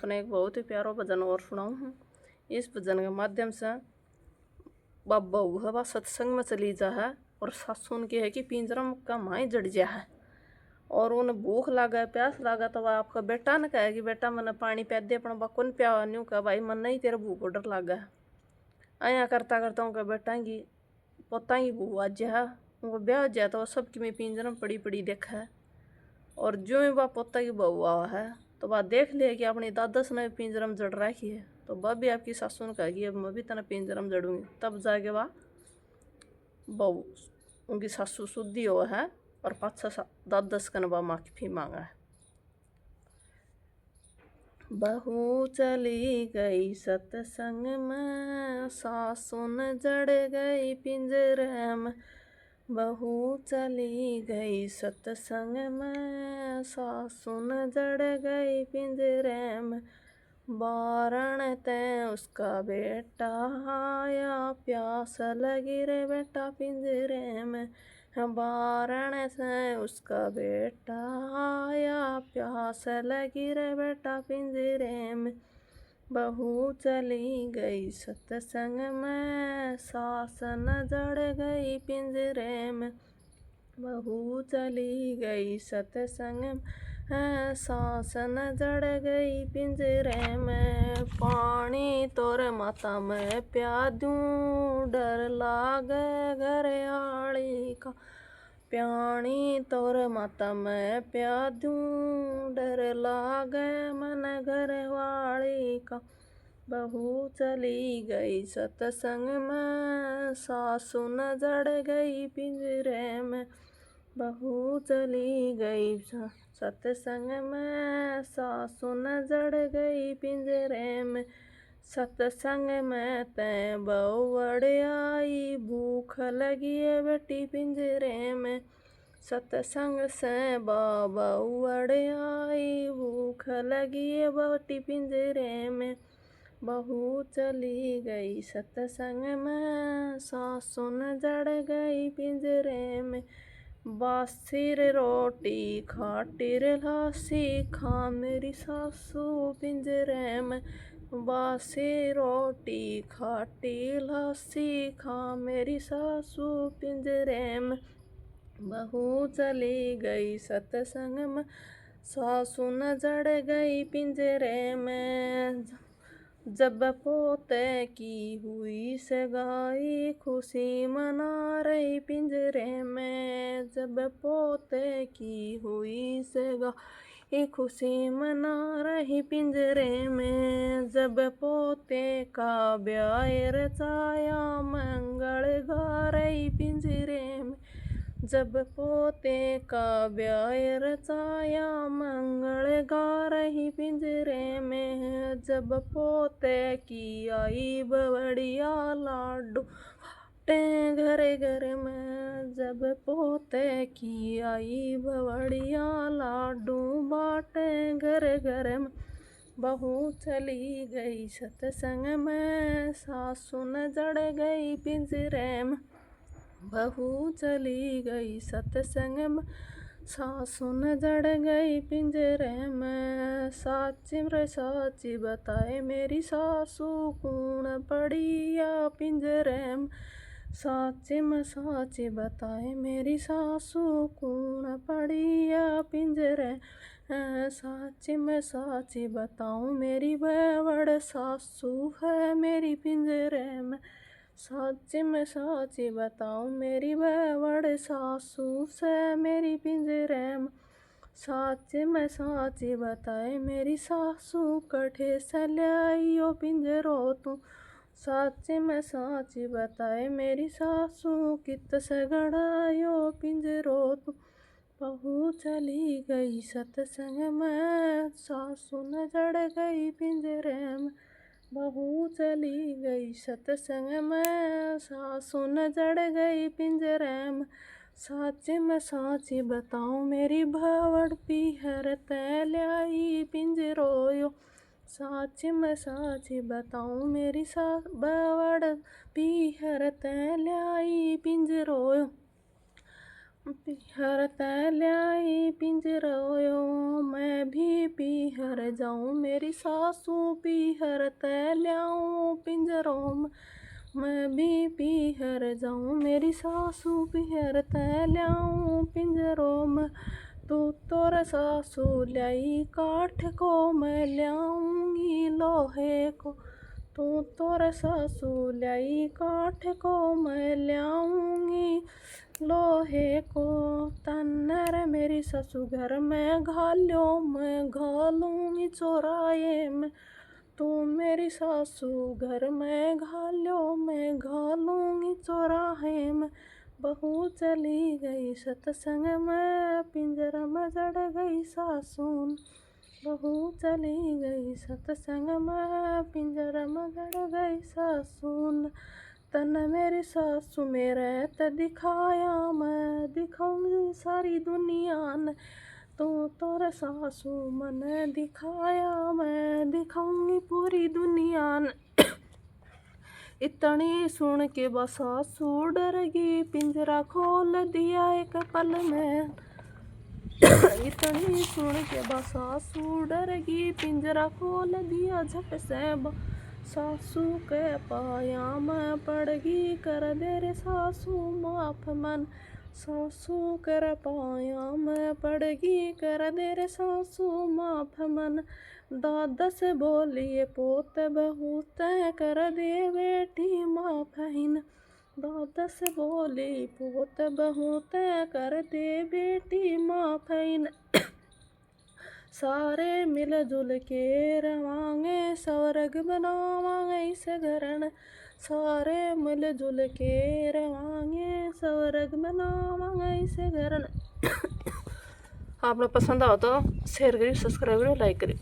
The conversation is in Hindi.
अपने एक बहुत ही प्यारा भजन और सुनाऊँ हूँ। इस भजन के माध्यम से बहू है वह सत्संग में चली जा है और सासू उनकी है कि पिंजरम का माई जड़ जा है और उन्हें भूख लागा प्यास लागा तो वह आपका बेटा ने कहे कि बेटा मैंने पानी प्या दे अपना बा कौन प्या न्यू कहा भाई मन नहीं तेरा भूख डर लागा है। आया करता करता उनका बेटा की पोता की बहू आज है उनको ब्याह जाए तो वह सबकी में पिंजरम पड़ी पड़ी देखा है और जो ही वह पोता की बहू आवा है तो वह देख लिया कि अपनी दादस ने पिंजरम जड़ रखी है तो वह भी आपकी सासू ने कहा कि अब मैं भी तना पिंजरम जड़ूंगी। तब जाके वह बहू उनकी सासू शुद्धि हो है और 5-6 दादस कन वह माफी मांगा है। बहू चली गई सत्संग में सासुन जड़ गई पिंजरे में। बहू चली गई सत्संग में सासुन जड़ गई पिंजरे में। बारण ते उसका बेटा आया प्यास लगी रे बेटा पिंजरे में। बारण से उसका बेटा आया प्यास लगी रे बेटा पिंजरे में। बहू चली गई सत्संग में सास न जड़ गई पिंजरे में। बहू चली गई सत्संग में सास न जड़ गई पिंजरे में। पानी तोर माता में प्या दूं डर लागे घर आली का। प्याणी तोर माता में प्या दूं डर लागे मन घर वाली का। बहू चली गई सत्संग में सासु न जड़ गई पिंजरे में। बहू चली गई सत्संग में सासु न जड़ गई पिंजरे में। सत्संग में तैं बउड़ आई भूख लगी है बेटी पिंजरे में। सत्संग से बउड़ आई भूख लगी है बेटी पिंजरे में। बहू चली गई सत्संग में सासु न जड़ गई पिंजरे में। बासिर रोटी खाटी रे लासी खा मेरी सासू पिंजरे में। बासी रोटी खाटी लासी खा मेरी सासू पिंजरे में। बहू चली गई सत्संग में सासू न जड़ गई पिंजरे में। जब पोते की हुई सगाई खुशी मना रही पिंजरे में। जब पोते की हुई सगाई खुशी मना रही पिंजरे में। जब पोते का ब्याह रचाया मंगल गा रही पिंजरे में। जब पोते का ब्याह रचाया मंगल गा रही पिंजरे में। जब पोते की आई बवड़िया लाडू बाटे घर घर में। जब पोते की आई बवड़िया लाडू बाटे घर घर में। बहू चली गई सत्संग में सासु न जड़ गई पिंजरे में। बहू चली गई सत्संग में सासु न जड़ गई पिंजरे में। साची रे साची बताए मेरी सासू कूण पड़ी या पिंजरे में। साची में साची बताए मेरी सासू कूण पड़ी या पिंजरे में। साची में साची बताऊं मेरी बड़ सासू है मेरी पिंजरे में। साची में साची बताऊं मेरी बड़ सासू से मेरी पिंजरे में। साची में साची बताए मेरी सासू कठे से ल्याइयो पिंजरो तू। साची में साची बताए मेरी सासू कित से गड़ायो पिंजरो तू। बहू चली गई सत्संग में सासु न जड़ गई पिंजरे में। बहू चली गई सत्संग में सासु न जड़ गई पिंजरे में। साची में साची बताऊं मेरी भावड़ पीहर तै ल्याई पिंजरोयो। साची में साची बताऊं मेरी बावड़ पीहर तै ल्याई पिंजरोयो। पीहर तैल्याई पिंजरोयो, मैं भी पीहर जाऊँ मेरी सासू पीहर तैल्याऊँ पिंजरों में, मैं भी पीहर जाऊँ मेरी सासू पीहर तैल्याऊँ पिंजरों में। तू तोर सासू लाई काठ को मैं ल्याऊँगी लोहे को, तू तोर सासू लाई काठ को मैं ल्याऊँगी लोहे को। तन्नर मेरी सासू घर में घालो मैं घालूँगी चौराहे में, तू मेरी सासू घर में घालो मैं घालूँगी चौराहे में। बहू चली गई सत्संग में पिंजरा में जड़ गई सासून, बहू चली गई सत्संग में पिंजरा में जड़ गई सासून। तन मेरी सासू मेरे त दिखाया मैं दिखाऊंगी सारी दुनिया ने, तू तोर सासू मन दिखाया मैं दिखाऊंगी पूरी दुनिया ने। इतनी सुन के बस सासू डर गई पिंजरा खोल दिया एक पल में, इतनी सुन के बस सासू डर गई पिंजरा खोल दिया झट से। सासू के पाया में पड़ गई कर दे रे सासू माफ मन, सासू कर पाया में पड़ गई कर दे रे सासू माफ मन। दादा से बोलिए पोत बहू तय कर दे बेटी माफ हिन, दादा से बोली पोत बहू तय कर दे बेटी माफ हिन। सारे मिलजुल के रवांगे स्वर्ग बनावांगे इस घरन, सारे मिलजुल के रवांगे स्वर्ग बनावांगे इस घरन। आपने पसंद आओ तो शेयर करिए, सब्सक्राइब करिए, लाइक करिए।